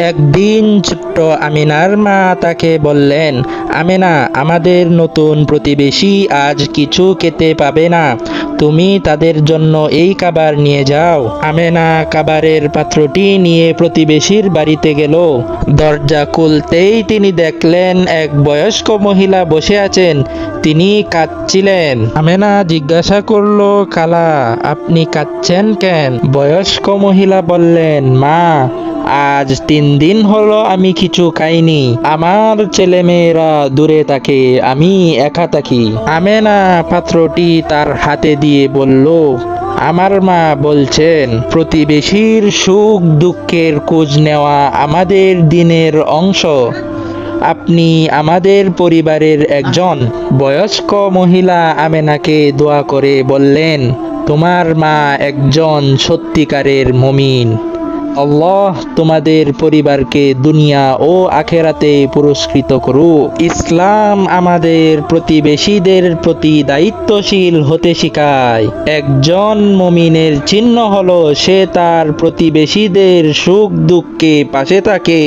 একদিন ছোট্ট আমিনার মা তাকে বললেন, আমিনা, আমাদের নতুন প্রতিবেশী আজ কিছু খেতে পাবে না, তুমি তাদের জন্য এই খাবার নিয়ে যাও। আমেনা খাবারের পাত্রটি নিয়ে প্রতিবেশীর বাড়িতে গেল। দরজা খুলতেই তিনি দেখলেন এক বয়স্ক মহিলা বসে আছেন। তিনি কাঁদছিলেন। আমেনা জিজ্ঞাসা করলো, খালা, আপনি কাঁদছেন কেন? বয়স্ক মহিলা বললেন, মা, আজ 3 দিন হলো আমি কিছু খাইনি। আমার ছেলেমেয়েরা দূরে থাকে, আমি একা থাকি। আমেনা পাত্রটি তার হাতে দিয়ে বলল, আমার মা বলছেন প্রতিবেশীর সুখ দুঃখের খোঁজ নেওয়া আমাদের দিনের অংশ। আপনি আমাদের পরিবারের একজন। বয়স্ক মহিলা আমেনাকে দোয়া করে বললেন, তোমার মা একজন সত্যিকারের মুমিন। আল্লাহ তোমাদের পরিবারকে দুনিয়া ও আখেরাতে পুরস্কৃত করুক। ইসলাম আমাদের প্রতিবেশীদের প্রতি দায়িত্বশীল হতে শেখায়। একজন মুমিনের চিহ্ন হলো সে তার প্রতিবেশীদের সুখ দুঃখে পাশে থাকে।